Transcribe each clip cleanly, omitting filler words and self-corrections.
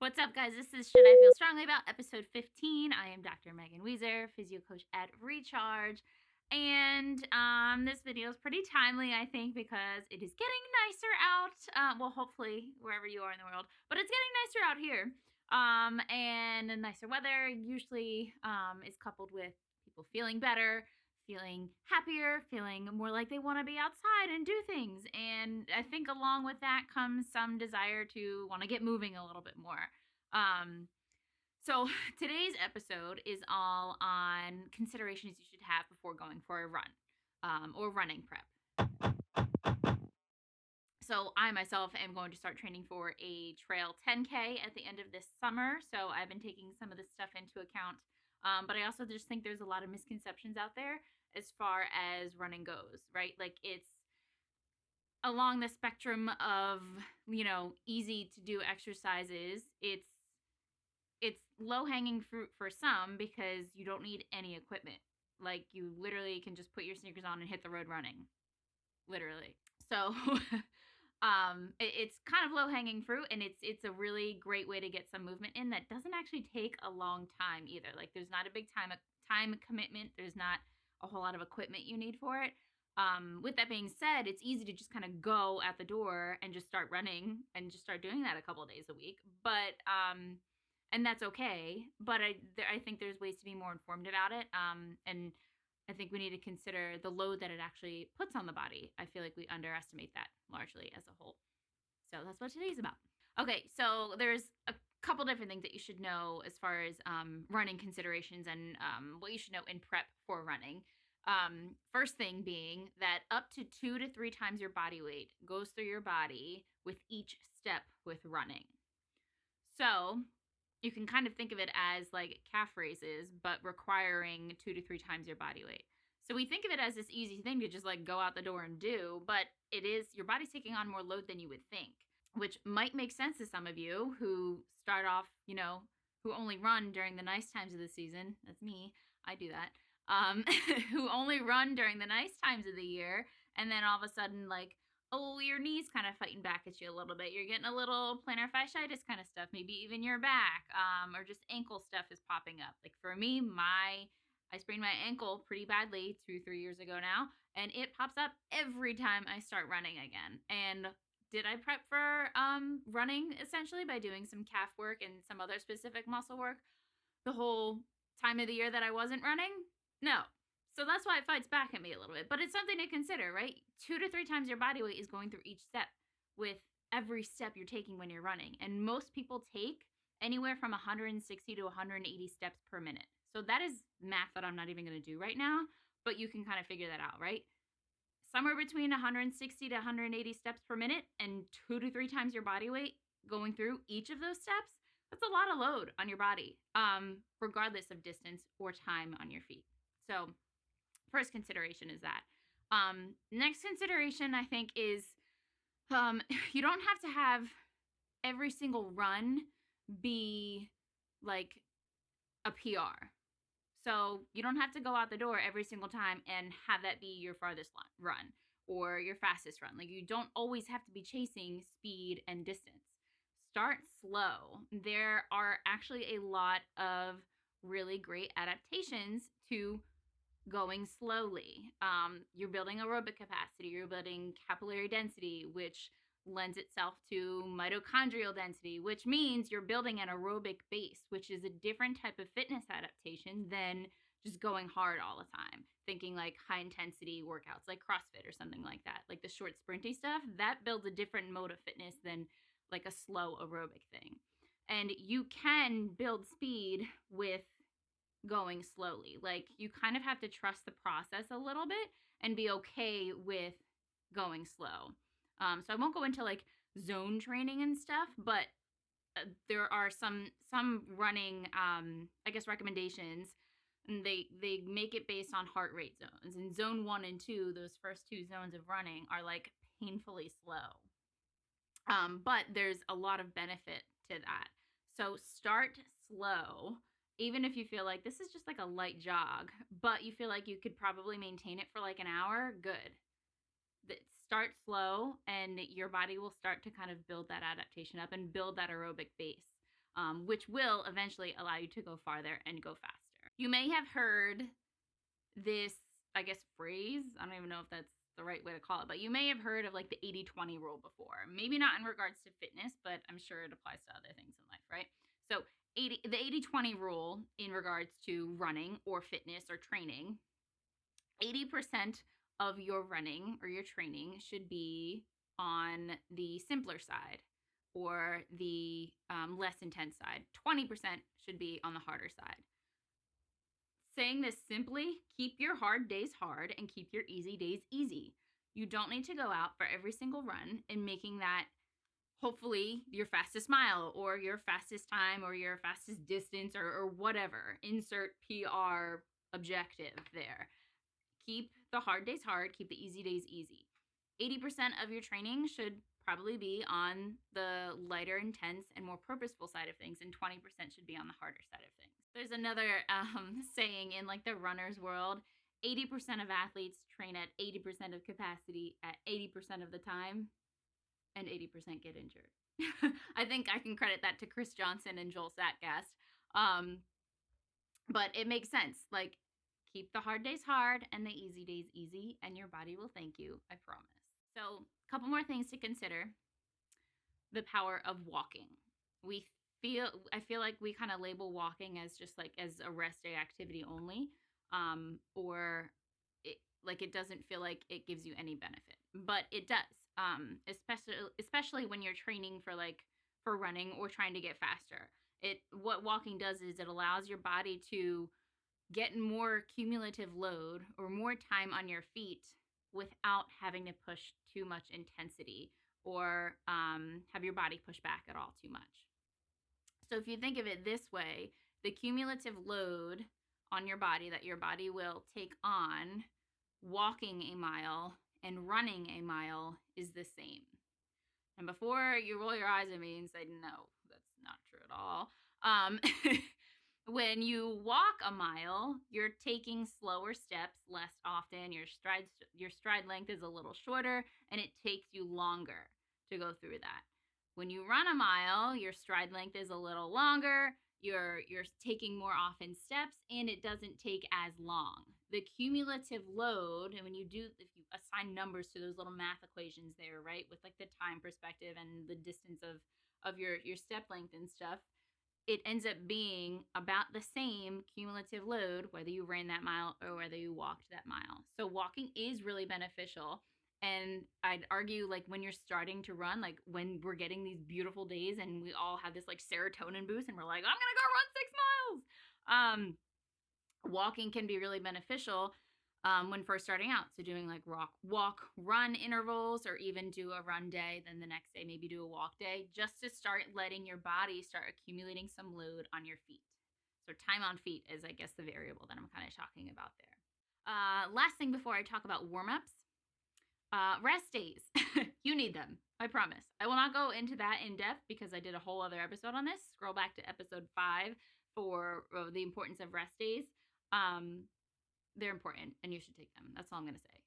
What's up, guys? This is Should I Feel Strongly About, episode 15. I am Dr. Megan Weezer, physio coach at Recharge. And this video is pretty timely, I think, because it is getting nicer out. Well, hopefully, wherever you are in the world. But it's getting nicer out here. And nicer weather usually is coupled with people feeling better, feeling happier, feeling more like they want to be outside and do things. And I think along with that comes some desire to want to get moving a little bit more. So today's episode is all on considerations you should have before going for a run or running prep. So I myself am going to start training for a trail 10K at the end of this summer. So I've been taking some of this stuff into account. But I also just think there's a lot of misconceptions out there as far as running goes, right? Like it's along the spectrum of, easy to do exercises. It's low-hanging fruit for some because you don't need any equipment. Like you literally can just put your sneakers on and hit the road running. Literally. So it's kind of low-hanging fruit, and it's a really great way to get some movement in that doesn't actually take a long time either. Like there's not a big time commitment. There's not a whole lot of equipment you need for it. With that being said, it's easy to just kind of go at the door and just start running and just start doing that a couple of days a week. But and that's okay. But I think there's ways to be more informed about it. And I think we need to consider the load that it actually puts on the body. I feel like we underestimate that largely as a whole. So that's what today's about. Okay, so there's a couple different things that you should know as far as running considerations and what you should know in prep for running. First thing being that up to 2 to 3 times your body weight goes through your body with each step with running. So you can kind of think of it as like calf raises, but requiring 2 to 3 times your body weight. So we think of it as this easy thing to just like go out the door and do, but it is, your body's taking on more load than you would think, which might make sense to some of you who start off, who only run during the nice times of the season. That's me. I do that. Who only run during the nice times of the year. And then all of a sudden, like, oh, your knee's kind of fighting back at you a little bit. You're getting a little plantar fasciitis kind of stuff. Maybe even your back, or just ankle stuff is popping up. Like for me, I sprained my ankle pretty badly 2-3 years ago now, and it pops up every time I start running again. And did I prep for running essentially by doing some calf work and some other specific muscle work the whole time of the year that I wasn't running? No. So that's why it fights back at me a little bit. But it's something to consider, right? 2 to 3 times your body weight is going through each step with every step you're taking when you're running. And most people take anywhere from 160 to 180 steps per minute. So that is math that I'm not even going to do right now, but you can kind of figure that out, right? Somewhere between 160 to 180 steps per minute and 2 to 3 times your body weight going through each of those steps. That's a lot of load on your body, regardless of distance or time on your feet. So first consideration is that. Next consideration, I think, is you don't have to have every single run be like a PR. So you don't have to go out the door every single time and have that be your farthest run or your fastest run. Like you don't always have to be chasing speed and distance. Start slow. There are actually a lot of really great adaptations to going slowly. You're building aerobic capacity, you're building capillary density, which lends itself to mitochondrial density, which means you're building an aerobic base, which is a different type of fitness adaptation than just going hard all the time. Thinking like high intensity workouts like CrossFit or something like that, like the short sprinty stuff, that builds a different mode of fitness than like a slow aerobic thing. And you can build speed with going slowly. Like you kind of have to trust the process a little bit and be okay with going slow. So I won't go into like zone training and stuff, but there are some running, I guess, recommendations, and they make it based on heart rate zones. And zone 1 and 2, those first 2 zones of running, are like painfully slow. But there's a lot of benefit to that. So start slow, even if you feel like this is just like a light jog, but you feel like you could probably maintain it for like an hour, good. Start slow and your body will start to kind of build that adaptation up and build that aerobic base. which will eventually allow you to go farther and go faster. You may have heard this, I guess, phrase. I don't even know if that's the right way to call it, but you may have heard of like the 80-20 rule before. Maybe not in regards to fitness, but I'm sure it applies to other things in life, right? So the 80-20 rule in regards to running or fitness or training, 80% of your running or your training should be on the simpler side or the less intense side. 20% should be on the harder side. Saying this simply, keep your hard days hard and keep your easy days easy. You don't need to go out for every single run and making that hopefully your fastest mile or your fastest time or your fastest distance or whatever. Insert PR objective there. Keep the hard days hard, keep the easy days easy. 80% of your training should probably be on the lighter, intense, and more purposeful side of things, and 20% should be on the harder side of things. There's another saying in like the runner's world, 80% of athletes train at 80% of capacity at 80% of the time, and 80% get injured. I think I can credit that to Chris Johnson and Joel Satgast. But it makes sense. Like, keep the hard days hard and the easy days easy, and your body will thank you, I promise. So, a couple more things to consider. The power of walking. I feel like we kind of label walking as just like as a rest day activity only, or it doesn't feel like it gives you any benefit, but it does. Especially when you're training for running or trying to get faster. What walking does is it allows your body to get more cumulative load or more time on your feet without having to push too much intensity or have your body push back at all too much. So if you think of it this way, the cumulative load on your body that your body will take on walking a mile and running a mile is the same. And before you roll your eyes at me and say, no, that's not true at all. When you walk a mile, you're taking slower steps less often. Your stride length is a little shorter, and it takes you longer to go through that. When you run a mile, your stride length is a little longer. You're taking more often steps, and it doesn't take as long. The cumulative load, and if you assign numbers to those little math equations there, right, with like the time perspective and the distance of your step length and stuff, it ends up being about the same cumulative load whether you ran that mile or whether you walked that mile. So walking is really beneficial. And I'd argue, like, when you're starting to run, like when we're getting these beautiful days and we all have this like serotonin boost and we're like, I'm gonna go run 6 miles. Walking can be really beneficial when first starting out. So doing like walk, run intervals, or even do a run day, then the next day maybe do a walk day, just to start letting your body start accumulating some load on your feet. So time on feet is, I guess, the variable that I'm kind of talking about there. Last thing before I talk about warm-ups, rest days. You need them, I promise. I will not go into that in depth because I did a whole other episode on this. Scroll back to episode 5 for the importance of rest days. They're important and you should take them. That's all I'm going to say.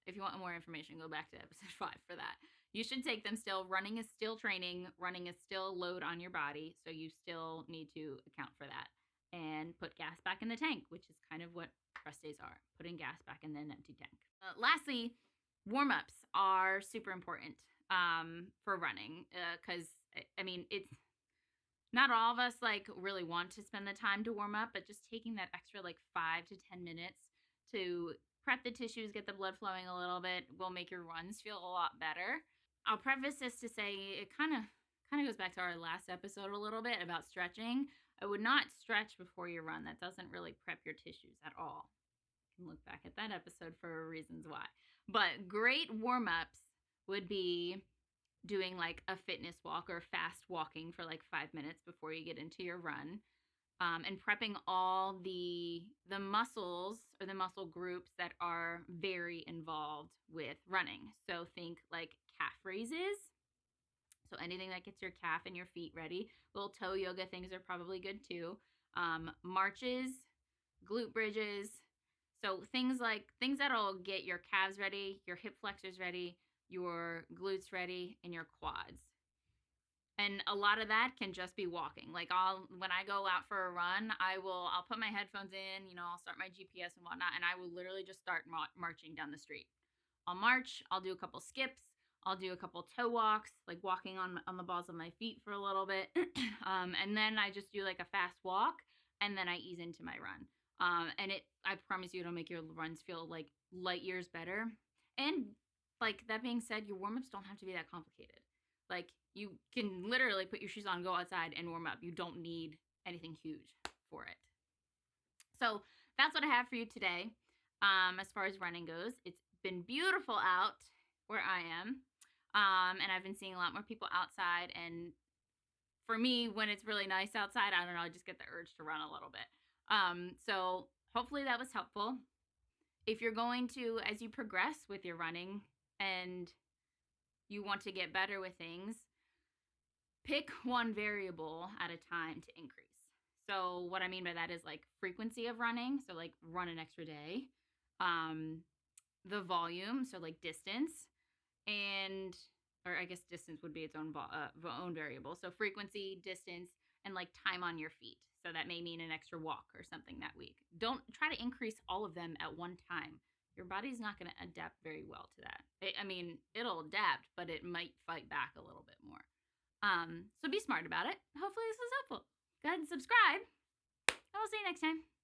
If you want more information, go back to episode 5 for that. You should take them still. Running is still training. Running is still load on your body. So you still need to account for that and put gas back in the tank, which is kind of what rest days are, putting gas back in an empty tank. Lastly, warm-ups are super important for running because, it's not all of us like really want to spend the time to warm up, but just taking that extra like 5 to 10 minutes to prep the tissues, get the blood flowing a little bit, will make your runs feel a lot better. I'll preface this to say it kind of goes back to our last episode a little bit about stretching. I would not stretch before your run. That doesn't really prep your tissues at all. You can look back at that episode for reasons why. But great warm-ups would be doing like a fitness walk or fast walking for like 5 minutes before you get into your run, and prepping all the muscles or the muscle groups that are very involved with running. So think like calf raises. So anything that gets your calf and your feet ready. Little toe yoga things are probably good too. Marches, glute bridges. So things that'll get your calves ready, your hip flexors ready, your glutes ready, and your quads. And a lot of that can just be walking. Like when I go out for a run, I'll put my headphones in, I'll start my GPS and whatnot, and I will literally just start marching down the street. I'll march, I'll do a couple skips, I'll do a couple toe walks, like walking on the balls of my feet for a little bit. And then I just do like a fast walk, and then I ease into my run. And I promise you, it'll make your runs feel like light years better. And like that being said, your warm ups don't have to be that complicated. Like you can literally put your shoes on, go outside, and warm up. You don't need anything huge for it. So that's what I have for you today. As far as running goes, it's been beautiful out where I am. And I've been seeing a lot more people outside. And for me, when it's really nice outside, I don't know, I just get the urge to run a little bit. So hopefully that was helpful. If you're going to, as you progress with your running and you want to get better with things, pick one variable at a time to increase. So what I mean by that is like frequency of running. So like run an extra day. The volume, so like distance, or I guess distance would be its own variable. So frequency, distance, and like time on your feet. So that may mean an extra walk or something that week. Don't try to increase all of them at one time. Your body's not going to adapt very well to that. It'll adapt, but it might fight back a little bit more. So be smart about it. Hopefully this was helpful. Go ahead and subscribe. And we'll see you next time.